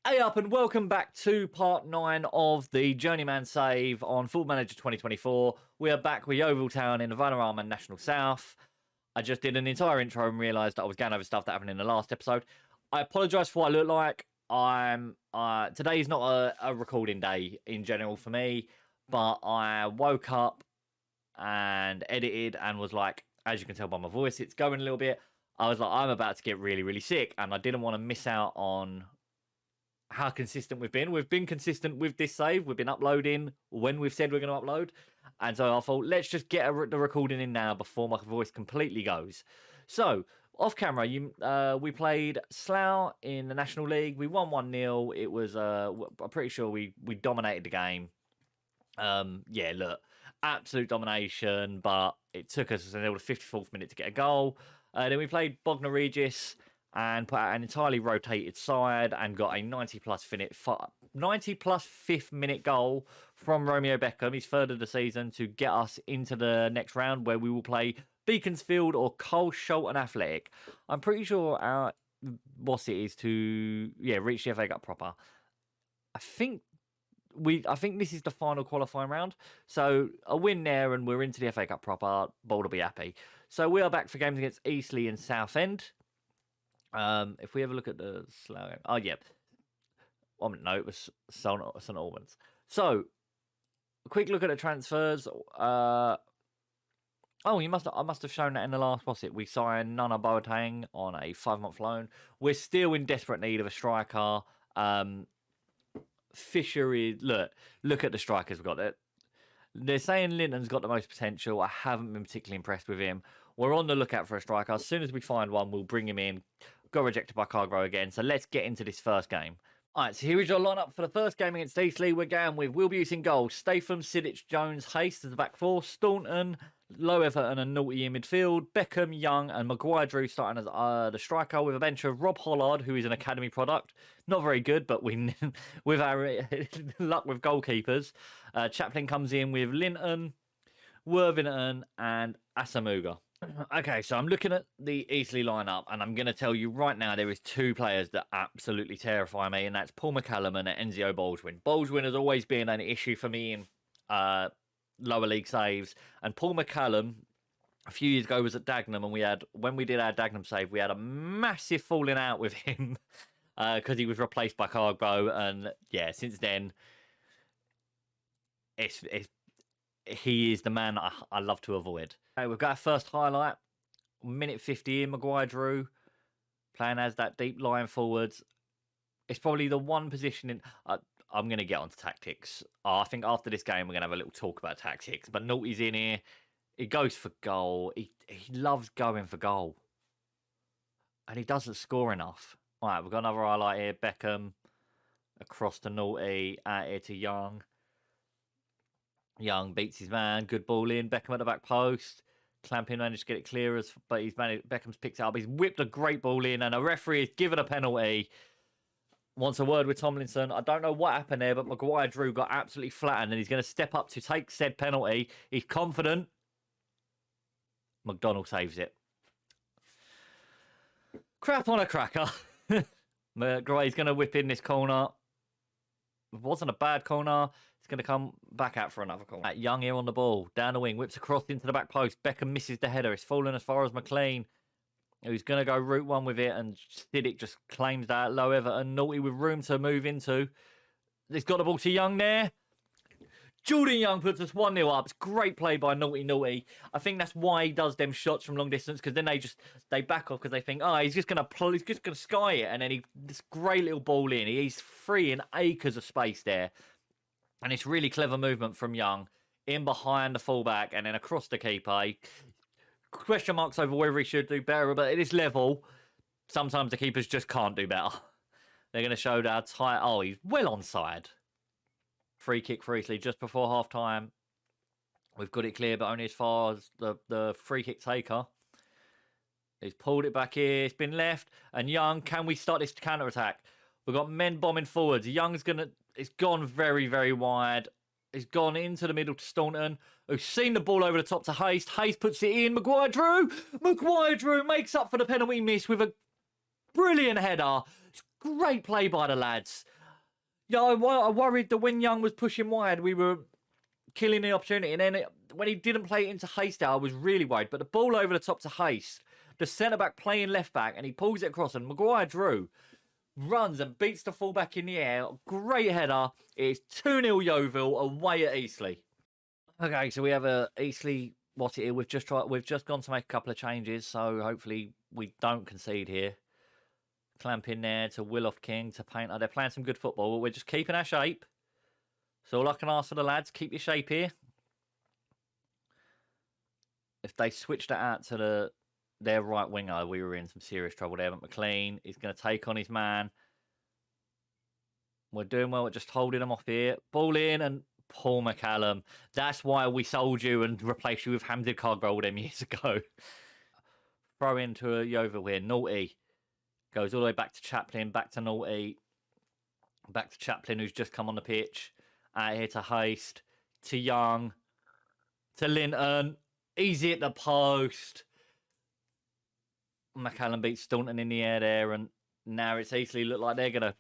Hey up and welcome back to part 9 of the Journeyman save on Football Manager 2024. We are back with Yeovil Town in the Vanarama National South. I just did an entire intro and realised that I was going over stuff that happened in the last episode. I apologise for what I look like. Today's not a recording day in general for me, but I woke up and edited and was like, as you can tell by my voice, it's going a little bit. I was like, I'm about to get really, really sick, and I didn't want to miss out on how consistent we've been. We've been consistent with this save. We've been uploading when we've said we're going to upload. And so I thought, let's just get the recording in now before my voice completely goes. So, off camera, we played Slough in the National League. We won 1-0. It was, I'm pretty sure we dominated the game. Yeah, look, absolute domination, but it took us until the 54th minute to get a goal. Then we played Bognor Regis and put out an entirely rotated side and got a 90 plus 5th minute goal from Romeo Beckham, his third of the season, to get us into the next round where we will play Beaconsfield or Cole Shelton Athletic. I'm pretty sure our boss it is to reach the FA Cup proper. I think this is the final qualifying round. So a win there and we're into the FA Cup proper. Bold will be happy. So we are back for games against Eastleigh and Southend. If we have a look at the Slough game. Oh, yeah. No, it was St Albans. So, a quick look at the transfers. I must have shown that in the last, we signed Nana Boateng on a 5-month loan. We're still in desperate need of a striker. Fisher is, look at the strikers we've got. They're saying Linton's got the most potential. I haven't been particularly impressed with him. We're on the lookout for a striker. As soon as we find one, we'll bring him in. Got rejected by Cargro again. So let's get into this first game. All right, so here is your lineup for the first game against Eastleigh. We're going with Wilbuse in goal, Statham, Sidic, Jones, Hayes as the back four, Staunton, Low Everton and Naughty in midfield, Beckham, Young and Maguire-Drew starting as the striker with a bench of Rob Hollard, who is an academy product. Not very good, but with our luck with goalkeepers. Chaplin comes in with Linton, Worthington and Asamuga. Okay, so I'm looking at the Eastleigh lineup, and I'm going to tell you right now there is two players that absolutely terrify me, and that's Paul McCallum and Enzio Baldwin. Baldwin has always been an issue for me in lower league saves, and Paul McCallum a few years ago was at Dagenham, and when we did our Dagenham save, we had a massive falling out with him because he was replaced by Cargbo, and yeah, since then, he is the man I love to avoid. Okay, we've got our first highlight. Minute 50 in, Maguire-Drew playing as that deep line forwards. It's probably the one position in... I'm going to get onto tactics. I think after this game, we're going to have a little talk about tactics. But Naughty's in here. He goes for goal. He loves going for goal. And he doesn't score enough. All right, we've got another highlight here. Beckham across to Naughty, out here to Young. Young beats his man. Good ball in. Beckham at the back post. Clamping managed to get it clear, but Beckham's picked it up. He's whipped a great ball in, and a referee has given a penalty. Wants a word with Tomlinson. I don't know what happened there, but Maguire-Drew got absolutely flattened, and he's going to step up to take said penalty. He's confident. McDonald saves it. Crap on a cracker. Gray's going to whip in this corner. It wasn't a bad corner. It's going to come back out for another corner. Young here on the ball. Down the wing. Whips across into the back post. Beckham misses the header. It's fallen as far as McLean, who's going to go route one with it. And Sidic just claims that. Low Everton. Naughty with room to move into. He's got the ball to Young there. Jordan Young puts us 1-0 up. It's great play by Naughty. I think that's why he does them shots from long distance, because then they back off because they think, he's just gonna sky it, and then this great little ball in. He's free in acres of space there, and it's really clever movement from Young in behind the fullback and then across the keeper. Question marks over whether he should do better, but at this level, sometimes the keepers just can't do better. They're going to show that tight. Oh, he's well onside. Free kick for Eastleigh just before half time. We've got it clear, but only as far as the free kick taker. He's pulled it back here. It's been left. And Young, can we start this counter attack? We've got men bombing forwards. Young's it's gone very, very wide. It's gone into the middle to Staunton, who's seen the ball over the top to Hayes. Hayes puts it in. Maguire-Drew makes up for the penalty miss with a brilliant header. Great play by the lads. Yeah, I worried that when Young was pushing wide, we were killing the opportunity. And then when he didn't play it into Hayst, I was really worried. But the ball over the top to Hayst, the centre-back playing left-back, and he pulls it across. And Maguire-Drew runs and beats the full-back in the air. Great header. It's 2-0 Yeovil away at Eastleigh. Okay, so we have a Eastleigh what it is. We've just gone to make a couple of changes, so hopefully we don't concede here. Clamp in there to Willoff King to Painter. They're playing some good football, but we're just keeping our shape. So all I can ask for the lads, keep your shape here. If they switched it out to their right winger, we were in some serious trouble there. But McLean is going to take on his man. We're doing well at just holding them off here. Ball in and Paul McCallum. That's why we sold you and replaced you with Hamdid Cargrove all them years ago. Throw into a Yeovil here. Naughty. Goes all the way back to Chaplin, back to Naughty. Back to Chaplin, who's just come on the pitch. Out here to Hayst. To Young. To Linton. Easy at the post. McCallum beats Staunton in the air there. And now it's Eastleigh. Look like they're going to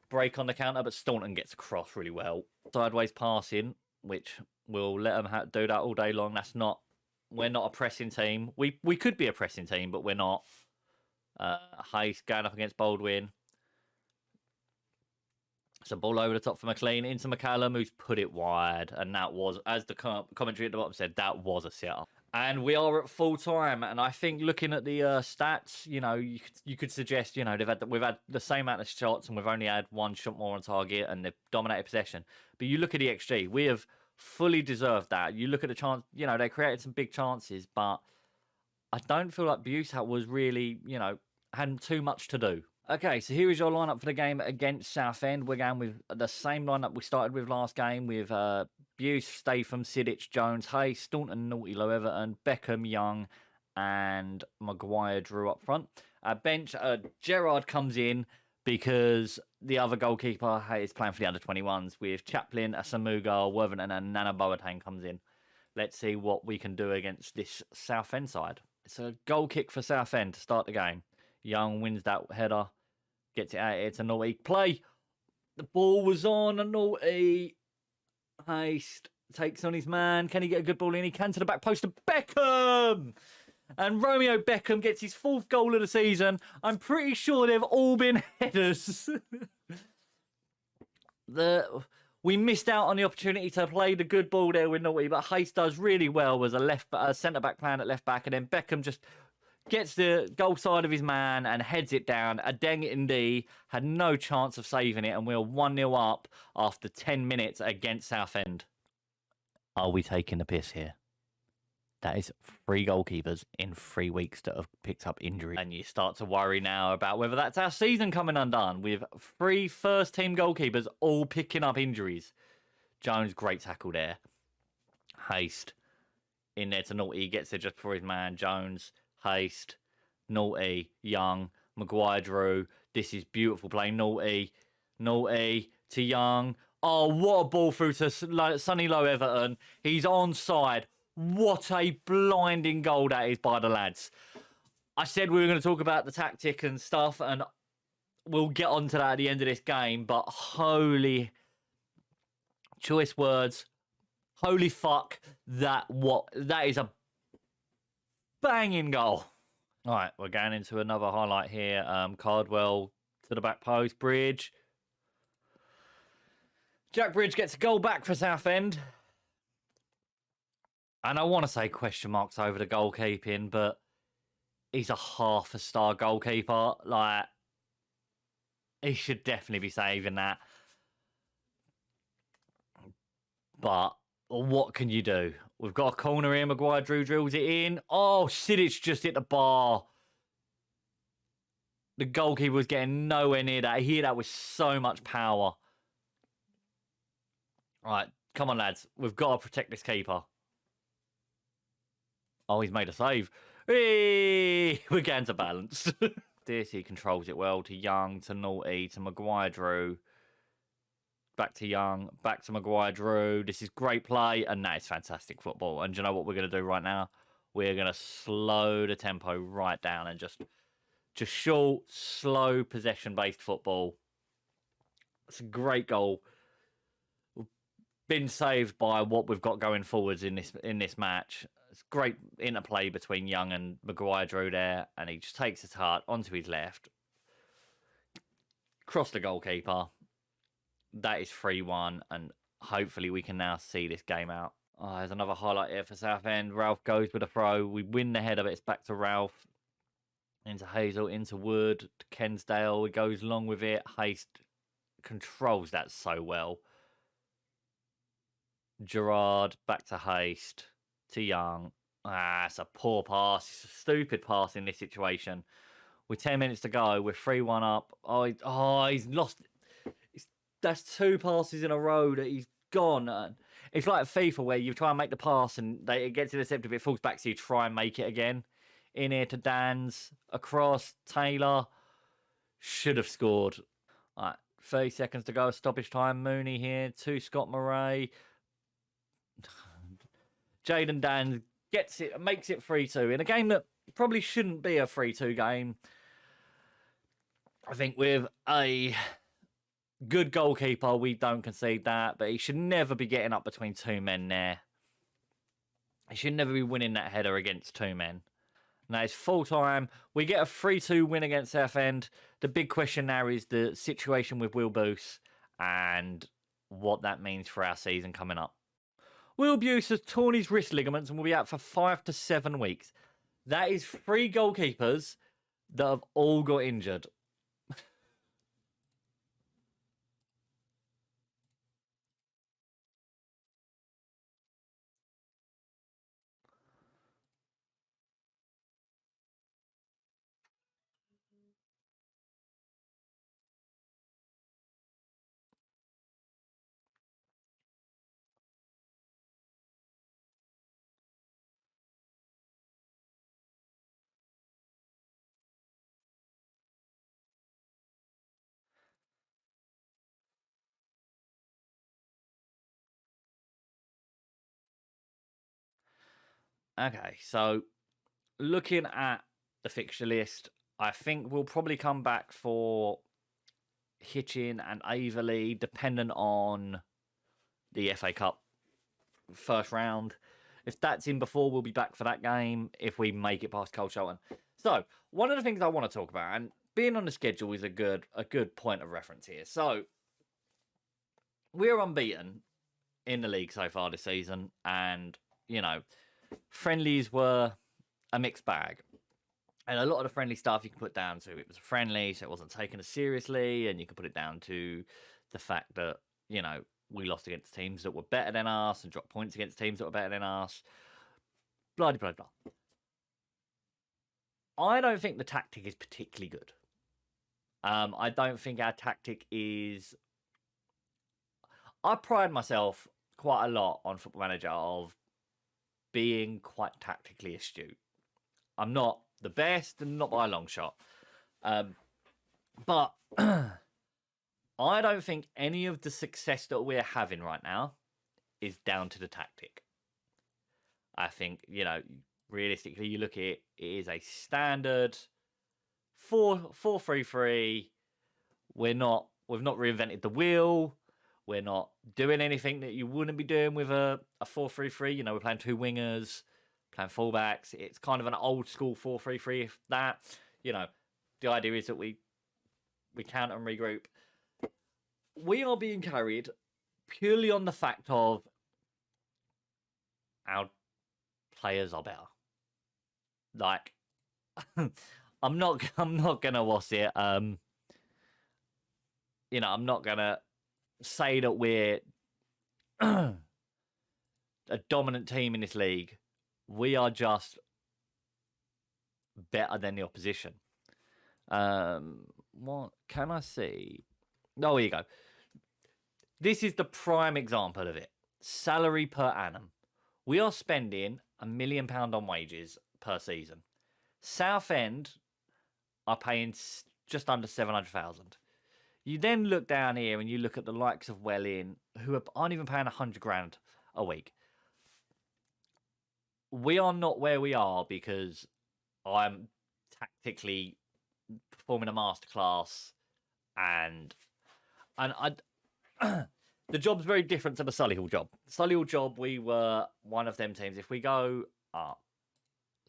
break on the counter, but Staunton gets across really well. Sideways passing, which we'll let them do that all day long. We're not a pressing team. We could be a pressing team, but we're not. Hayes going up against Baldwin. So ball over the top for McLean into McCallum, who's put it wide. And that was, as the commentary at the bottom said, that was a sitter. And we are at full time. And I think looking at the stats, you could suggest, we've had the same amount of shots and we've only had one shot more on target and they've dominated possession. But you look at the XG, we have fully deserved that. You look at the chance, they created some big chances, but I don't feel like Busat was really, had too much to do. Okay, so here is your lineup for the game against Southend. We're going with the same lineup we started with last game with Buse, Statham, Sidic, Jones, Hayes, Staunton, Naughty, Low Everton, Beckham, Young, and Maguire-Drew up front. Bench, Gerard comes in because the other goalkeeper is playing for the under-21s with Chaplin, Asamuga, Worthington, and Nana Boateng comes in. Let's see what we can do against this Southend side. It's a goal kick for Southend to start the game. Young wins that header, gets it out here to Naughty. Play! The ball was on a Naughty. Hayst takes on his man. Can he get a good ball in? He can to the back post to Beckham! And Romeo Beckham gets his 4th goal of the season. I'm pretty sure they've all been headers. We missed out on the opportunity to play the good ball there with Naughty, but Hayst does really well as a centre-back plan at left-back, and then Beckham just gets the goal side of his man and heads it down. Adeng Indi had no chance of saving it, and we're 1-0 up after 10 minutes against Southend. Are we taking the piss here? That is 3 goalkeepers in 3 weeks that have picked up injury. And you start to worry now about whether that's our season coming undone with 3 first-team goalkeepers all picking up injuries. Jones, great tackle there. Hayst in there to Naughty, gets it just before his man. Jones, Hayst, Naughty, Young, Maguire-Drew. This is beautiful play. Naughty to Young. Oh, what a ball through to Sonny Low Everton. He's onside. What a blinding goal that is by the lads. I said we were going to talk about the tactic and stuff, and we'll get onto that at the end of this game, but holy choice words. Holy fuck. That is a banging goal. All right, we're going into another highlight here. Cardwell to the back post. Bridge. Jack Bridge gets a goal back for Southend. And I want to say question marks over the goalkeeping, but he's a half-a-star goalkeeper. Like, he should definitely be saving that. But what can you do? We've got a corner here. Maguire-Drew drills it in. Oh, Sidic just hit the bar. The goalkeeper was getting nowhere near that. He hit that with so much power. All right, come on, lads. We've got to protect this keeper. Oh, he's made a save. Hey, we're getting to balance. This, he controls it well to Young, to Naughty, to Maguire-Drew. Back to Young, back to Maguire-Drew. This is great play, and that is fantastic football. And do you know what we're going to do right now? We're going to slow the tempo right down and just Just short, slow, possession-based football. It's a great goal. Been saved by what we've got going forwards in this match. It's great interplay between Young and Maguire Drew there, and he just takes his heart onto his left. Cross the goalkeeper. That is 3-1, and hopefully we can now see this game out. Oh, there's another highlight here for Southend. Ralph goes with a throw. We win the header, but it's back to Ralph. Into Hazel, into Wood, to Kensdale. He goes long with it. Haste controls that so well. Gerard, back to Haste, to Young. It's a poor pass. It's a stupid pass in this situation. With 10 minutes to go, we're 3-1 up. He's lost. That's 2 passes in a row that he's gone. It's like FIFA where you try and make the pass and it gets intercepted, it falls back, so you try and make it again. In here to Dan's, across, Taylor. Should have scored. All right, 30 seconds to go, stoppage time. Mooney here to Scott Murray. Jaden Dan gets it, makes it 3-2 in a game that probably shouldn't be a 3-2 game. I think with a good goalkeeper, we don't concede that, but he should never be getting up between 2 men there. He should never be winning that header against 2 men. Now it's full time. We get a 3-2 win against Southend. The big question now is the situation with Will Boose and what that means for our season coming up. Will Boose has torn his wrist ligaments and will be out for 5 to 7 weeks. That is 3 goalkeepers that have all got injured. Okay, so looking at the fixture list, I think we'll probably come back for Hitchin and Averley, dependent on the FA Cup first round. If that's in before, we'll be back for that game if we make it past Colshelton. So, one of the things I want to talk about, and being on the schedule is a good point of reference here. So, we're unbeaten in the league so far this season, and, you know, friendlies were a mixed bag. And a lot of the friendly stuff you can put down to it was a friendly, so it wasn't taken as seriously, and you can put it down to the fact that, you know, we lost against teams that were better than us and dropped points against teams that were better than us. Blah, blah, blah. I don't think the tactic is particularly good. I don't think our tactic is... I pride myself quite a lot on Football Manager of being quite tactically astute. I'm not the best and not by a long shot. But I don't think any of the success that we're having right now is down to the tactic. I think, you know, realistically, you look at it, it is a standard 4-3-3. We've not reinvented the wheel. We're not doing anything that you wouldn't be doing with a 4-3-3. You know, we're playing 2 wingers, playing fullbacks. It's kind of an old school 4-3-3. If that, you know, the idea is that we counter and regroup. We are being carried purely on the fact of our players are better. Like, I'm not gonna what's it. You know, I'm not gonna say that we're a dominant team in this league. We are just better than the opposition. What can I see? Oh, here you go. This is the prime example of it. Salary per annum. We are spending £1 million on wages per season. Southend are paying just under 700,000. You then look down here and you look at the likes of Welling, who aren't even paying 100 grand a week. We are not where we are because I'm tactically performing a masterclass, and I the job's very different to the Solihull job. Solihull job, we were one of them teams. If we go up,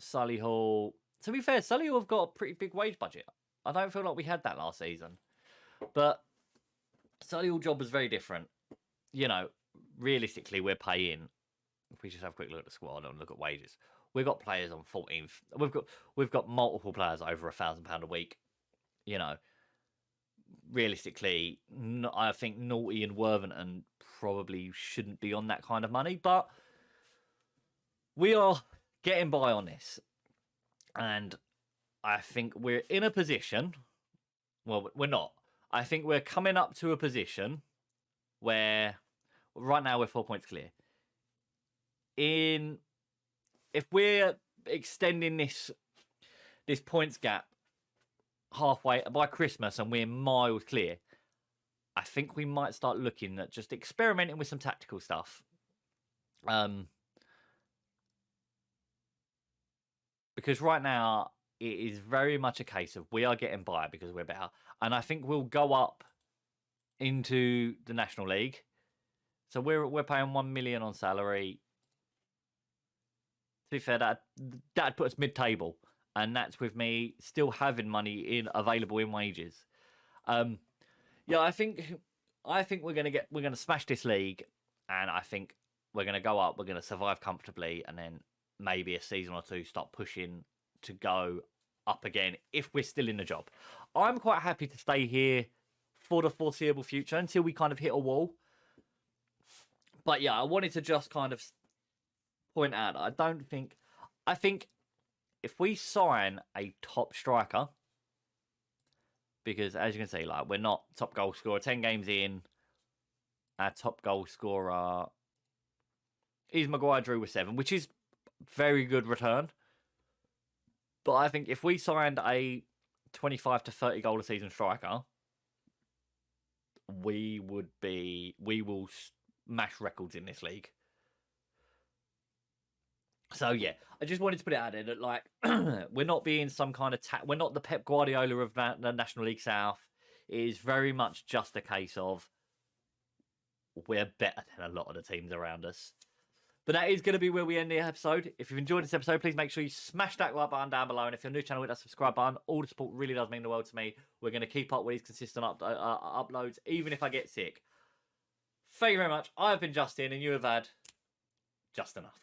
Solihull, to be fair, Solihull have got a pretty big wage budget. I don't feel like we had that last season, but Solihull job was very different. You know, realistically, we're paying. If we just have a quick look at the squad and look at wages, we've got players on 14th. We've got multiple players over £1,000 a week. You know, realistically, I think Naughty and Worthington probably shouldn't be on that kind of money, but we are getting by on this, and I think we're in a position. Well, we're not. I think we're coming up to a position where right now we're 4 points clear. If we're extending this points gap halfway by Christmas and we're miles clear, I think we might start looking at just experimenting with some tactical stuff. Because right now it is very much a case of we are getting by because we're better, and I think we'll go up into the National League. So we're paying 1 million on salary. To be fair, that'd put us mid-table, and that's with me still having money available in wages. Yeah, I think we're gonna smash this league, and I think we're gonna go up. We're gonna survive comfortably, and then maybe a season or two start pushing to go up again if we're still in the job. I'm quite happy to stay here for the foreseeable future until we kind of hit a wall. But yeah, I wanted to just kind of point out, I think if we sign a top striker, because as you can see, like, we're not top goal scorer, 10 games in, our top goal scorer is Maguire Drew with 7, which is very good return. But I think if we signed a 25 to 30 goal a season striker, we will smash records in this league. So yeah, I just wanted to put it out there that, like, we're not being some kind of we're not the Pep Guardiola of the National League South. It is very much just a case of we're better than a lot of the teams around us. But that is going to be where we end the episode. If you've enjoyed this episode, please make sure you smash that like button down below. And if you're new to the channel, hit that subscribe button. All the support really does mean the world to me. We're going to keep up with these consistent uploads, even if I get sick. Thank you very much. I've been Justin, and you have had just enough.